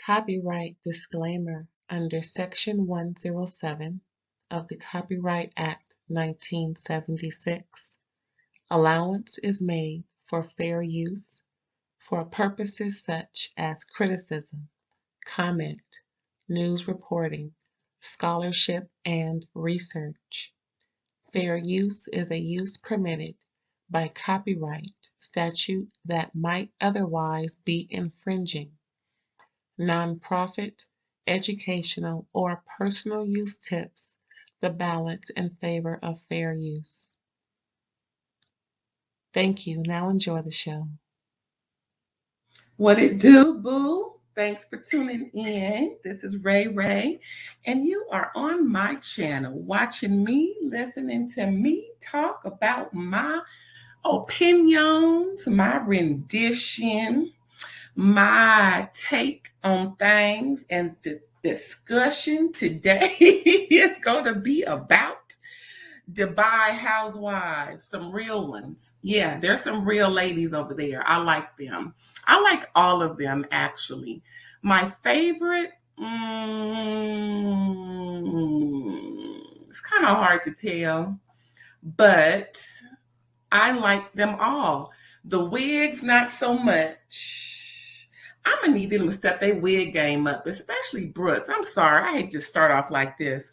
Copyright disclaimer under Section 107 of the Copyright Act 1976. Allowance is made for fair use for purposes such as criticism, comment, news reporting, scholarship, and research. Fair use is a use permitted by copyright statute that might otherwise be infringing. Nonprofit, educational, or personal use tips the balance in favor of fair use. Thank you. Now enjoy the show. What it do, boo? Thanks for tuning in. This is Ray, and you are on my channel watching me, listening to me talk about my opinions, my rendition, my take on things, and the discussion today is going to be about Dubai housewives, some real ones. Yeah, there's some real ladies over there. I like them. I like all of them, actually. My favorite, it's kind of hard to tell, but I like them all. The wigs, not so much. I'm going to need them to step their wig game up, especially Brooks. I'm sorry, I hate to start off like this.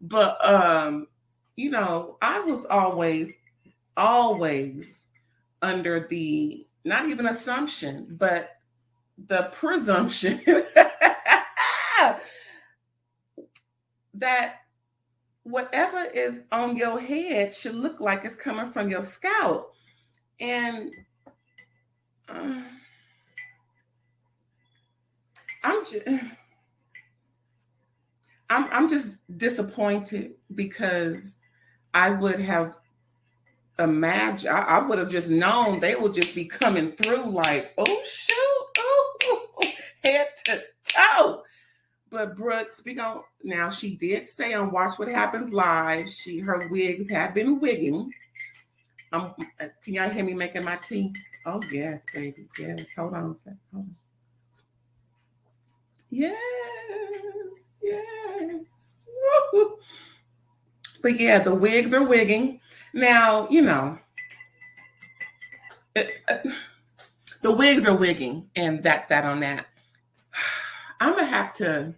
But, I was always under the, not even assumption, but the presumption that whatever is on your head should look like it's coming from your scalp. And I'm just disappointed because I would have imagined, I would have just known they would just be coming through like, oh shoot, head to toe. But Brooks, now she did say on Watch What Happens Live, her wigs have been wigging. Can y'all hear me making my tea? Oh yes, baby, yes. Hold on a second. Hold on. Yes. Woo-hoo. But yeah, the wigs are wigging. Now, the wigs are wigging, and that's that on that. I'm going to have to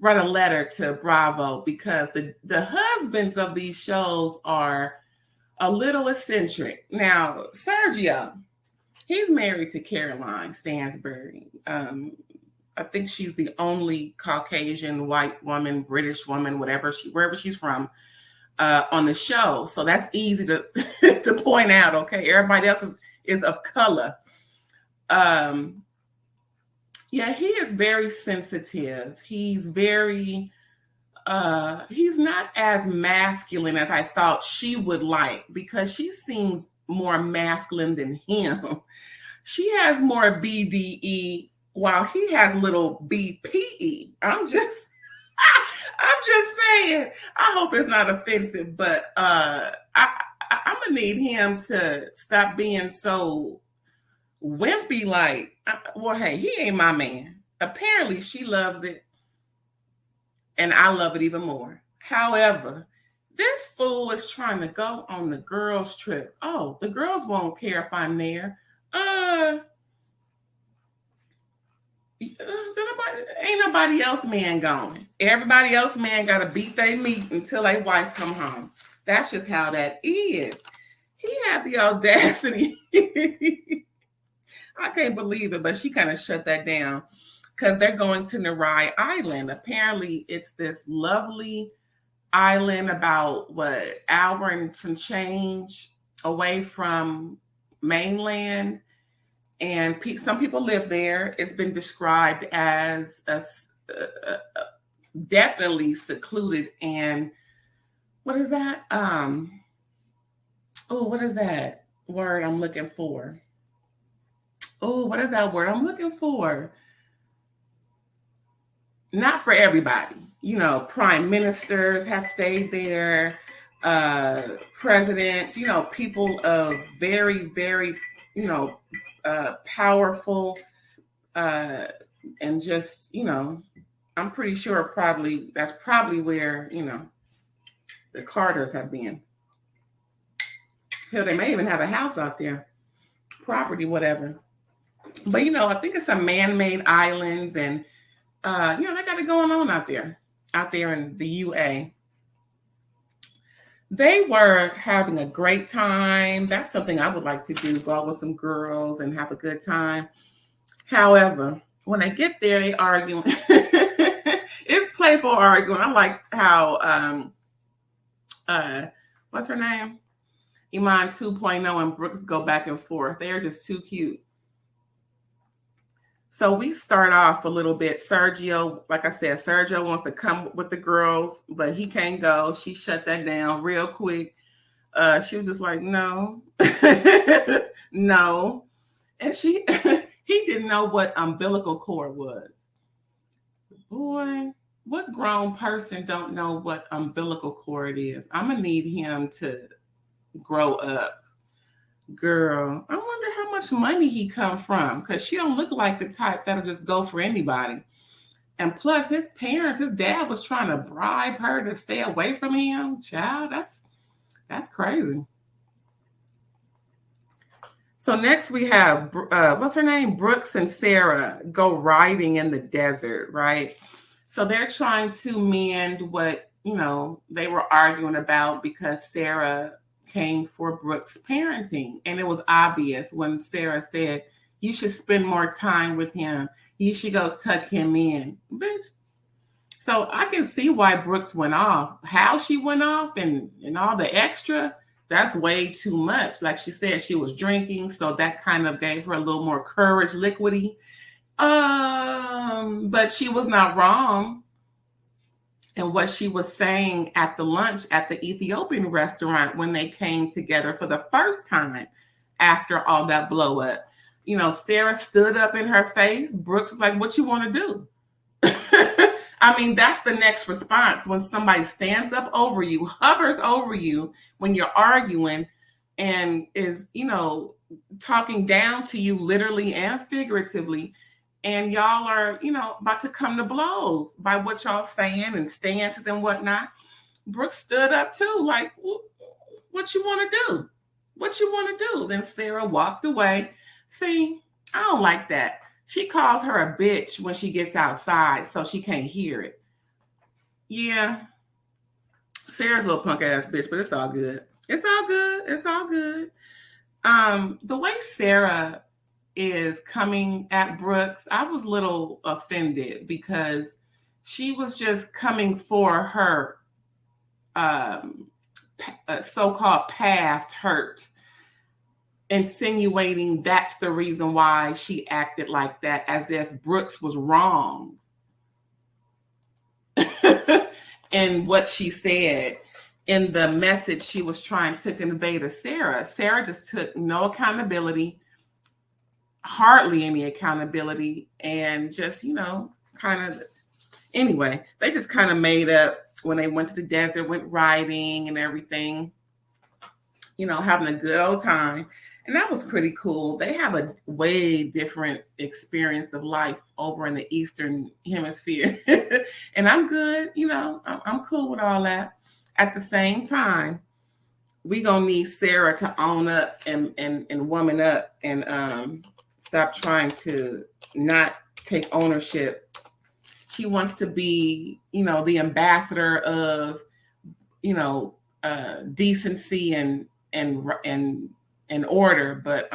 write a letter to Bravo because the husbands of these shows are a little eccentric. Now, Sergio, he's married to Caroline Stansbury. I think she's the only Caucasian, white woman, British woman, wherever she's from, on the show. So that's easy to to point out. Okay, everybody else is of color. Yeah, he is very sensitive. He's very he's not as masculine as I thought she would like, because she seems more masculine than him. She has more BDE while he has little BPE. I'm just saying. I hope it's not offensive, but I'm gonna need him to stop being so wimpy. Like, well, hey, he ain't my man. Apparently, she loves it, and I love it even more. However, this fool is trying to go on the girls' trip. Oh, the girls won't care if I'm there. Ain't nobody else man going. Everybody else man got to beat their meat until their wife come home. That's just how that is. He had the audacity. I can't believe it, but she kind of shut that down because they're going to Narai Island. Apparently, it's this lovely island about hour and some change away from mainland. And some people live there. It's been described as definitely secluded. And what is that? What is that word I'm looking for? What is that word I'm looking for? Not for everybody. Prime ministers have stayed there. Presidents, people of very, very, powerful And just, I'm pretty sure that's probably where, the Carters have been. Hell, they may even have a house out there, property, whatever. But I think it's some man-made islands, and they got it going on out there in the UA. They were having a great time. That's something I would like to do, go out with some girls and have a good time. However, when I get there, they arguing. It's playful arguing. I like how what's her name? Iman 2.0 and Brooks go back and forth. They're just too cute. So we start off a little bit. Sergio, like I said, Sergio wants to come with the girls, but he can't go. She shut that down real quick. She was just like, no, no. And he didn't know what umbilical cord was. Boy, what grown person don't know what umbilical cord is? I'm going to need him to grow up. Girl, I wonder how much money he come from, because she don't look like the type that'll just go for anybody. And plus, his dad was trying to bribe her to stay away from him. Child, that's crazy. So next we have, what's her name? Brooks and Sarah go riding in the desert, right? So they're trying to mend what, they were arguing about, because Sarah came for Brooks' parenting. And it was obvious when Sarah said, you should spend more time with him. You should go tuck him in. Bitch. So I can see why Brooks went off. How she went off and all the extra, that's way too much. Like she said, she was drinking, so that kind of gave her a little more courage, liquidy. But she was not wrong. And what she was saying at the lunch at the Ethiopian restaurant when they came together for the first time after all that blow up. Sarah stood up in her face. Brooks was like, what you want to do? I mean, that's the next response when somebody stands up over you, hovers over you when you're arguing, and is, talking down to you literally and figuratively. And y'all are, about to come to blows by what y'all saying and stances and whatnot. Brooke stood up too, like, what you want to do? What you want to do? Then Sarah walked away. See, I don't like that. She calls her a bitch when she gets outside, so she can't hear it. Yeah. Sarah's a little punk ass bitch, but it's all good. It's all good. It's all good. The way Sarah is coming at Brooks, I was a little offended, because she was just coming for her so-called past hurt, insinuating that's the reason why she acted like that, as if Brooks was wrong in what she said in the message she was trying to convey to Sarah. Sarah just took no accountability, hardly any accountability, and just, anyway, they just kind of made up when they went to the desert, went riding and everything, having a good old time. And that was pretty cool. They have a way different experience of life over in the Eastern Hemisphere. And I'm good, I'm cool with all that. At the same time, we gonna need Sarah to own up and woman up and stop trying to not take ownership. She wants to be, the ambassador of, decency and order, but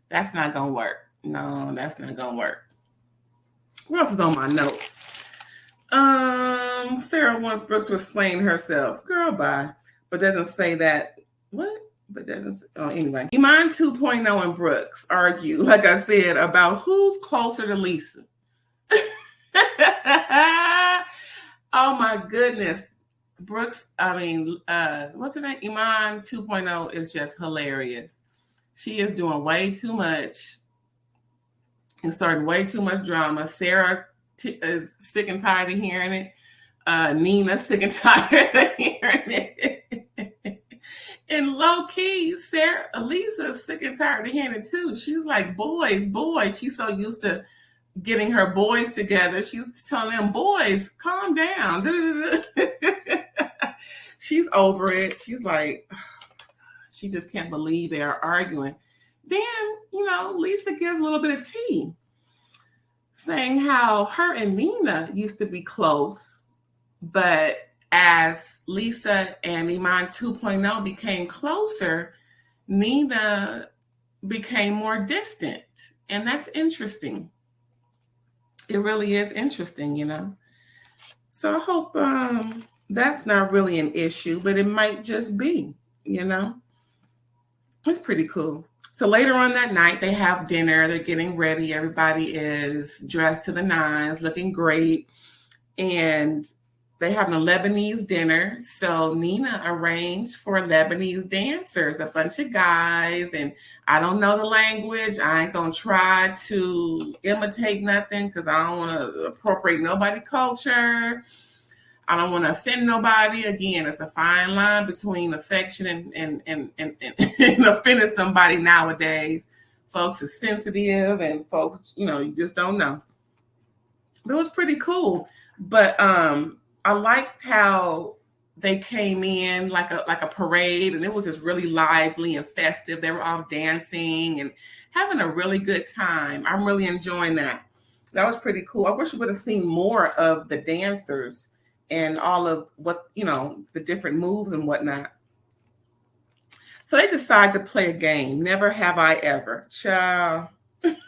that's not gonna work. No, that's not gonna work. What else is on my notes? Sarah wants Brooks to explain herself. Girl, bye. But doesn't say that. What? But doesn't. Anyway. Iman 2.0 and Brooks argue, like I said, about who's closer to Lisa. Oh my goodness. Brooks, what's her name? Iman 2.0 is just hilarious. She is doing way too much and starting way too much drama. Sarah is sick and tired of hearing it. Nina sick and tired of hearing it. And low key, Lisa's sick and tired of hearing it too. She's like, boys, boys. She's so used to getting her boys together. She's telling them, boys, calm down. She's over it. She's like, she just can't believe they are arguing. Then, Lisa gives a little bit of tea, saying how her and Nina used to be close, but as Lisa and Iman 2.0 became closer, Nina became more distant. And that's interesting. It really is interesting, So I hope that's not really an issue, but it might just be, It's pretty cool. So later on that night, they have dinner. They're getting ready. Everybody is dressed to the nines, looking great. And they have a Lebanese dinner. So Nina arranged for Lebanese dancers, a bunch of guys. And I don't know the language. I ain't going to try to imitate nothing because I don't want to appropriate nobody's culture. I don't want to offend nobody. Again, it's a fine line between affection and offending somebody nowadays. Folks are sensitive and folks, you just don't know. But it was pretty cool. But I liked how they came in like a parade, and it was just really lively and festive. They were all dancing and having a really good time. I'm really enjoying that. That was pretty cool. I wish we would have seen more of the dancers and all of what, the different moves and whatnot. So they decided to play a game. Never have I ever. Child. It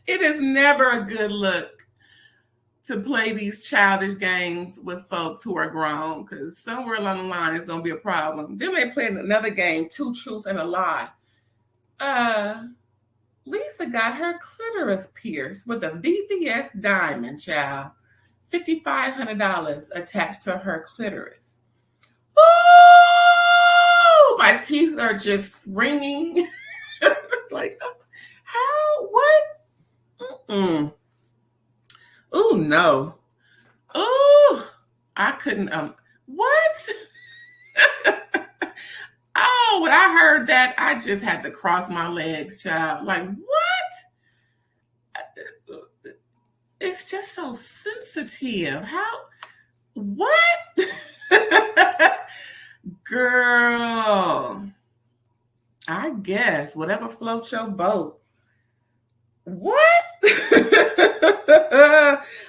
is never a good look to play these childish games with folks who are grown, because somewhere along the line it's going to be a problem. Then they played another game, Two Truths and a Lie. Lisa got her clitoris pierced with a VVS diamond, child. $5,500 attached to her clitoris. Ooh, my teeth are just ringing. Like, how? What? Oh no. Oh, I couldn't. What? Oh, when I heard that, I just had to cross my legs, child. Like, what? It's just so sensitive. How? What? Girl, I guess whatever floats your boat. What?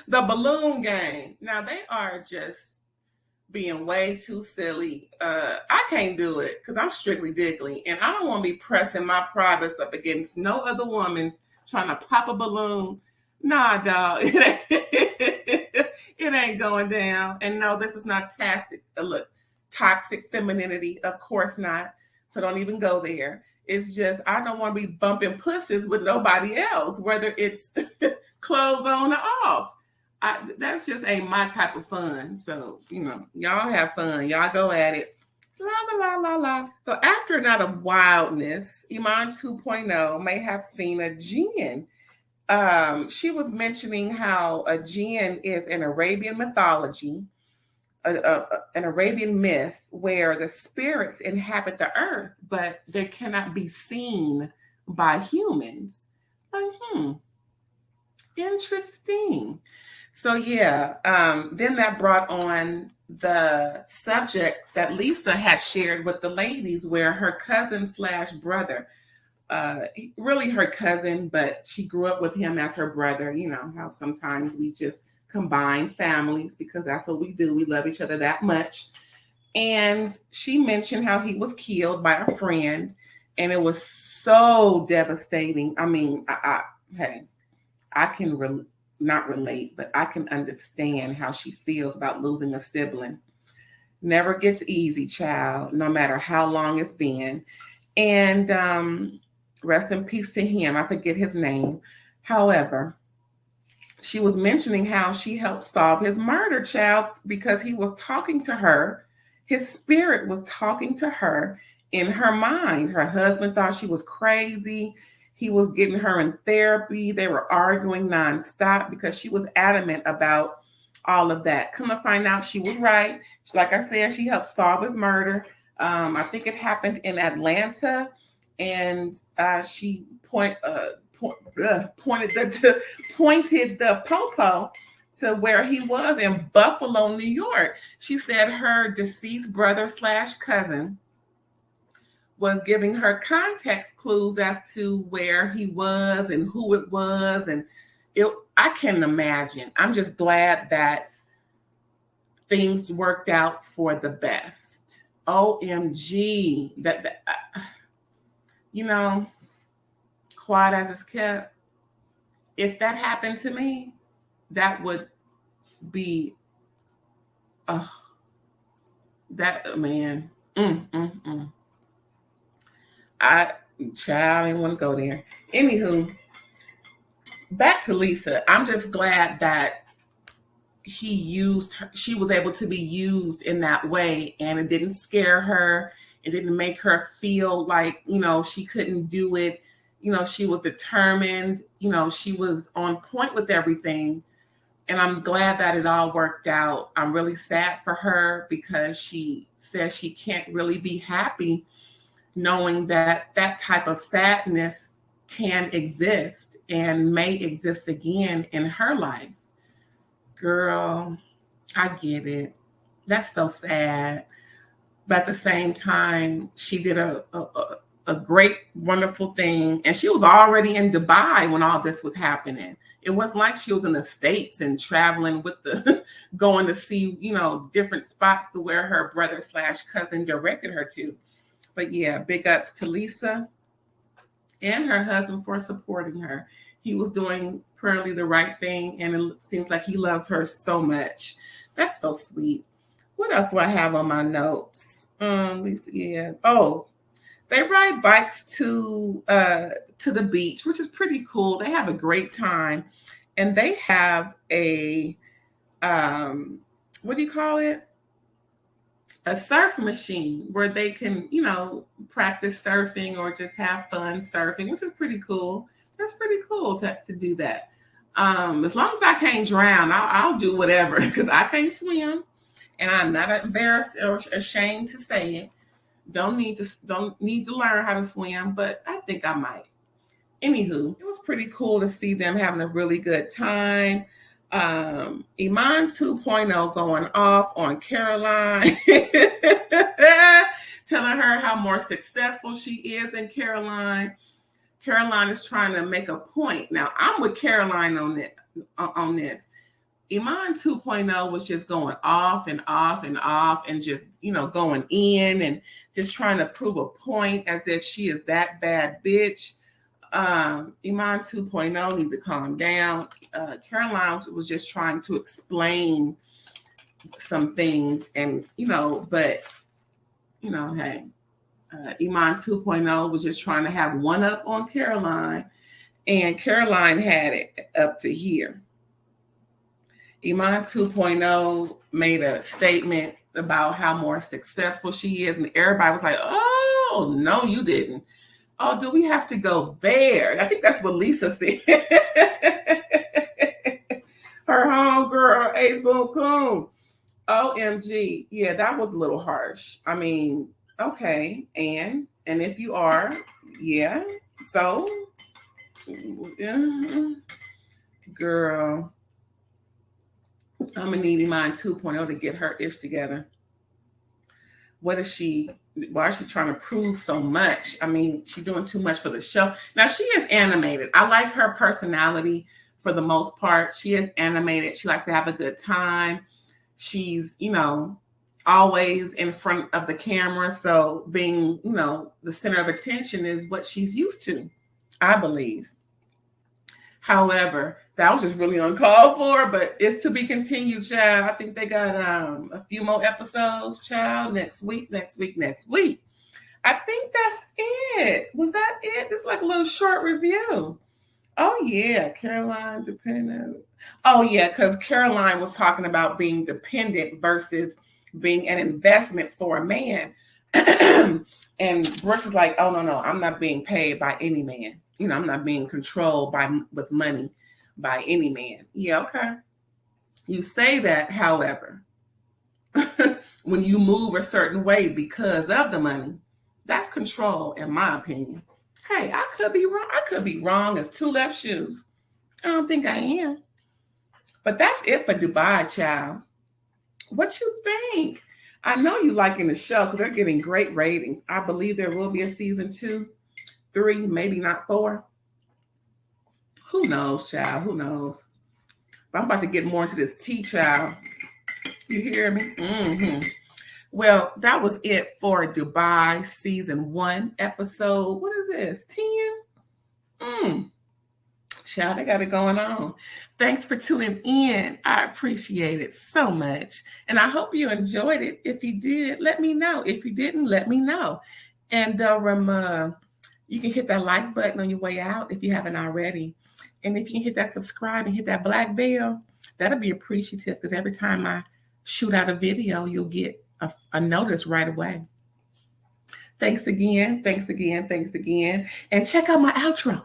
The balloon game. Now they are just being way too silly. I can't do it because I'm strictly diggly, and I don't want to be pressing my privates up against no other woman's trying to pop a balloon. Nah, dog, it ain't going down. And no, this is not toxic femininity. Of course not. So don't even go there. It's just I don't want to be bumping pussies with nobody else, whether it's clothes on or off. That's just ain't my type of fun. So, y'all have fun. Y'all go at it. La, la, la, la, la. So after a night of wildness, Iman 2.0 may have seen a jinn. She was mentioning how a jinn is an Arabian mythology, an Arabian myth where the spirits inhabit the earth, but they cannot be seen by humans. Interesting. So yeah, then that brought on the subject that Lisa had shared with the ladies, where her cousin / brother, really her cousin, but she grew up with him as her brother. You know how sometimes we just combine families because that's what we do. We love each other that much. And she mentioned how he was killed by a friend, and it was so devastating. I mean, I can not relate, but I can understand how she feels about losing a sibling. Never gets easy, child, no matter how long it's been. And rest in peace to him. I forget his name. However, she was mentioning how she helped solve his murder, child, because he was talking to her. His spirit was talking to her in her mind. Her husband thought she was crazy. He was getting her in therapy. They were arguing nonstop because she was adamant about all of that. Come to find out, she was right. Like I said, she helped solve his murder. I think it happened in Atlanta, and she pointed the popo to where he was in Buffalo, New York. She said her deceased brother / cousin was giving her context clues as to where he was and who it was, and I can imagine. I'm just glad that things worked out for the best. OMG, you know, quiet as it's kept. If that happened to me, that would be, that man. I didn't want to go there. Anywho, back to Lisa. I'm just glad that she was able to be used in that way, and it didn't scare her. It didn't make her feel like, she couldn't do it. She was determined. She was on point with everything. And I'm glad that it all worked out. I'm really sad for her because she says she can't really be happy knowing that that type of sadness can exist and may exist again in her life. Girl, I get it. That's so sad. But at the same time, she did a great, wonderful thing. And she was already in Dubai when all this was happening. It wasn't like she was in the States and traveling with going to see, different spots to where her brother / cousin directed her to. But yeah, big ups to Lisa and her husband for supporting her. He was doing apparently the right thing, and it seems like he loves her so much. That's so sweet. What else do I have on my notes? Lisa, yeah. Oh, they ride bikes to the beach, which is pretty cool. They have a great time, and they have a what do you call it? A surf machine where they can, practice surfing or just have fun surfing, which is pretty cool. That's pretty cool to do that. As long as I can't drown, I'll do whatever because I can't swim, and I'm not embarrassed or ashamed to say it. Don't need to learn how to swim, but I think I might. Anywho, it was pretty cool to see them having a really good time. Iman 2.0 going off on Caroline, telling her how more successful she is than Caroline. Caroline is trying to make a point. Now, I'm with Caroline on this. Iman 2.0 was just going off and off and off and just, going in and just trying to prove a point as if she is that bad bitch. Iman 2.0 need to calm down. Caroline was just trying to explain some things and, but, hey, Iman 2.0 was just trying to have one up on Caroline, and Caroline had it up to here. Iman 2.0 made a statement about how more successful she is, and everybody was like, oh, no, you didn't. Oh, do we have to go there? I think that's what Lisa said. Her homegirl, Ace Boom Coon. OMG. Yeah, that was a little harsh. I mean, okay. And if you are, yeah. So, girl, I'm going to need Iman 2.0 to get her ish together. Why is she trying to prove so much? I mean, she's doing too much for the show. Now, she is animated. I like her personality for the most part. She is animated. She likes to have a good time. She's, always in front of the camera. So being, the center of attention is what she's used to, I believe. However, that was just really uncalled for, but it's to be continued, child. I think they got a few more episodes, child, next week. I think that's it. Was that it? It's like a little short review. Oh, yeah, Caroline dependent. Oh, yeah, because Caroline was talking about being dependent versus being an investment for a man. And Brooks is like, oh, no, I'm not being paid by any man. I'm not being controlled with money by any man. Yeah, okay. You say that, however, when you move a certain way because of the money, that's control, in my opinion. Hey, I could be wrong. I could be wrong as two left shoes. I don't think I am. But that's it for Dubai, child. What you think? I know you liking the show because they're getting great ratings. I believe there will be a season 2, 3, maybe not 4. Who knows, child? Who knows? But I'm about to get more into this tea, child. You hear me? Mm-hmm. Well, that was it for Dubai season 1 episode. What is this? 10? Child, I got it going on. Thanks for tuning in. I appreciate it so much. And I hope you enjoyed it. If you did, let me know. If you didn't, let me know. And you can hit that like button on your way out if you haven't already. And if you can hit that subscribe and hit that black bell, that'll be appreciative because every time I shoot out a video, you'll get a notice right away. Thanks again. Thanks again. Thanks again. And check out my outro.